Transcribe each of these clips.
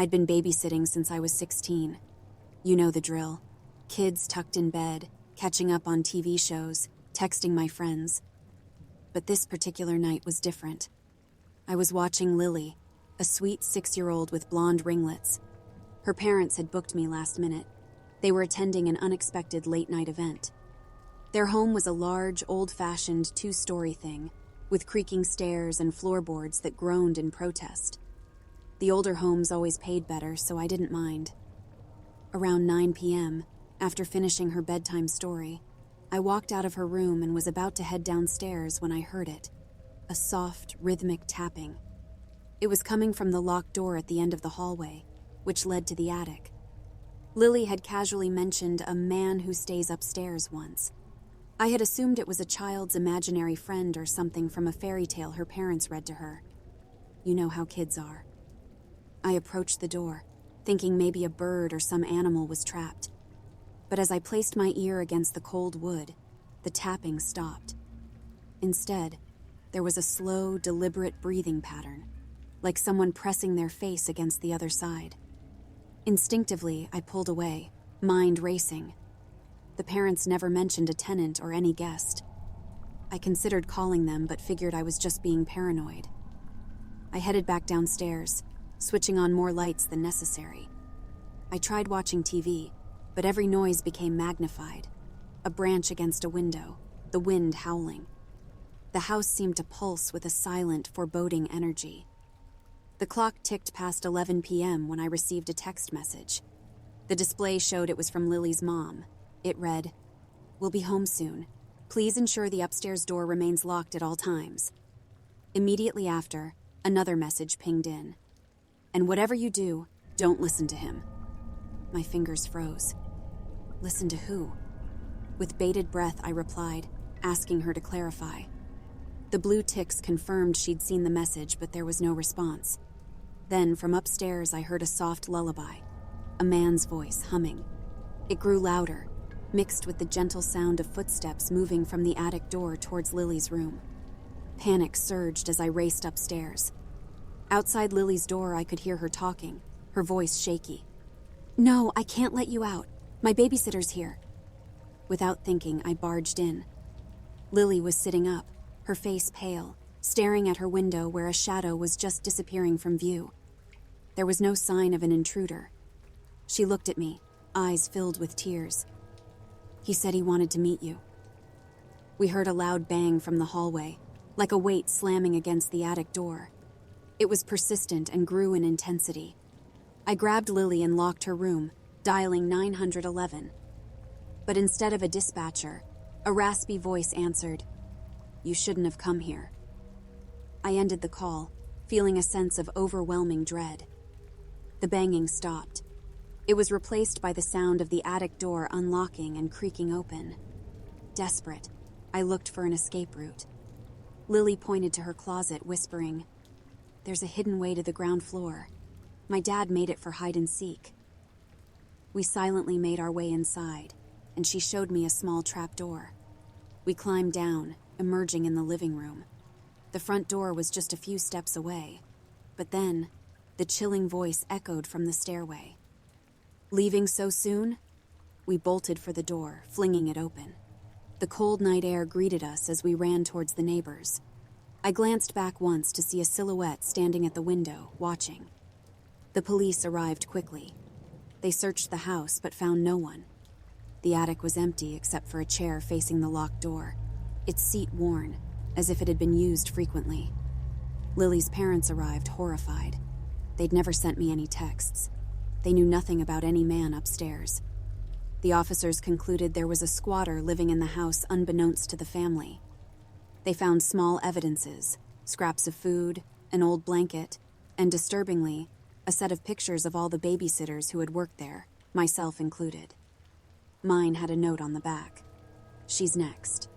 I'd been babysitting since I was 16. You know the drill. Kids tucked in bed, catching up on TV shows, texting my friends. But this particular night was different. I was watching Lily, a sweet 6-year-old with blonde ringlets. Her parents had booked me last minute. They were attending an unexpected late-night event. Their home was a large, old-fashioned 2-story thing, with creaking stairs and floorboards that groaned in protest. The older homes always paid better, so I didn't mind. Around 9 p.m., after finishing her bedtime story, I walked out of her room and was about to head downstairs when I heard it. A soft, rhythmic tapping. It was coming from the locked door at the end of the hallway, which led to the attic. Lily had casually mentioned a man who stays upstairs once. I had assumed it was a child's imaginary friend or something from a fairy tale her parents read to her. You know how kids are. I approached the door, thinking maybe a bird or some animal was trapped. But as I placed my ear against the cold wood, the tapping stopped. Instead, there was a slow, deliberate breathing pattern, like someone pressing their face against the other side. Instinctively, I pulled away, mind racing. The parents never mentioned a tenant or any guest. I considered calling them, but figured I was just being paranoid. I headed back downstairs, switching on more lights than necessary. I tried watching TV, but every noise became magnified. A branch against a window, the wind howling. The house seemed to pulse with a silent, foreboding energy. The clock ticked past 11 p.m. when I received a text message. The display showed it was from Lily's mom. It read, "We'll be home soon. Please ensure the upstairs door remains locked at all times." Immediately after, another message pinged in. "And whatever you do, don't listen to him." My fingers froze. Listen to who? With bated breath, I replied, asking her to clarify. The blue ticks confirmed she'd seen the message, but there was no response. Then, from upstairs, I heard a soft lullaby, a man's voice humming. It grew louder, mixed with the gentle sound of footsteps moving from the attic door towards Lily's room. Panic surged as I raced upstairs. Outside Lily's door, I could hear her talking, her voice shaky. "No, I can't let you out. My babysitter's here." Without thinking, I barged in. Lily was sitting up, her face pale, staring at her window where a shadow was just disappearing from view. There was no sign of an intruder. She looked at me, eyes filled with tears. "He said he wanted to meet you." We heard a loud bang from the hallway, like a weight slamming against the attic door. It was persistent and grew in intensity. I grabbed Lily and locked her room, dialing 911. But instead of a dispatcher, a raspy voice answered, "You shouldn't have come here." I ended the call, feeling a sense of overwhelming dread. The banging stopped. It was replaced by the sound of the attic door unlocking and creaking open. Desperate, I looked for an escape route. Lily pointed to her closet, whispering, "There's a hidden way to the ground floor. My dad made it for hide and seek." We silently made our way inside, and she showed me a small trap door. We climbed down, emerging in the living room. The front door was just a few steps away, but then the chilling voice echoed from the stairway. "Leaving so soon?" We bolted for the door, flinging it open. The cold night air greeted us as we ran towards the neighbors. I glanced back once to see a silhouette standing at the window, watching. The police arrived quickly. They searched the house but found no one. The attic was empty except for a chair facing the locked door, its seat worn, as if it had been used frequently. Lily's parents arrived, horrified. They'd never sent me any texts. They knew nothing about any man upstairs. The officers concluded there was a squatter living in the house unbeknownst to the family. They found small evidences, scraps of food, an old blanket, and disturbingly, a set of pictures of all the babysitters who had worked there, myself included. Mine had a note on the back. "She's next."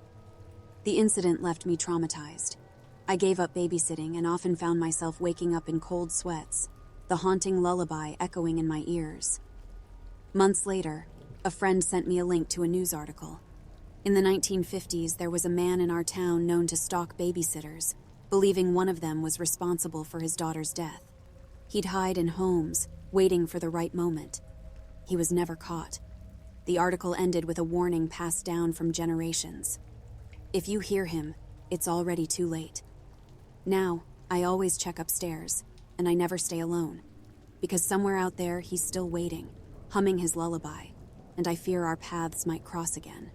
The incident left me traumatized. I gave up babysitting and often found myself waking up in cold sweats, the haunting lullaby echoing in my ears. Months later, a friend sent me a link to a news article. In the 1950s, there was a man in our town known to stalk babysitters, believing one of them was responsible for his daughter's death. He'd hide in homes, waiting for the right moment. He was never caught. The article ended with a warning passed down from generations. If you hear him, it's already too late. Now, I always check upstairs, and I never stay alone. Because somewhere out there, he's still waiting, humming his lullaby, and I fear our paths might cross again.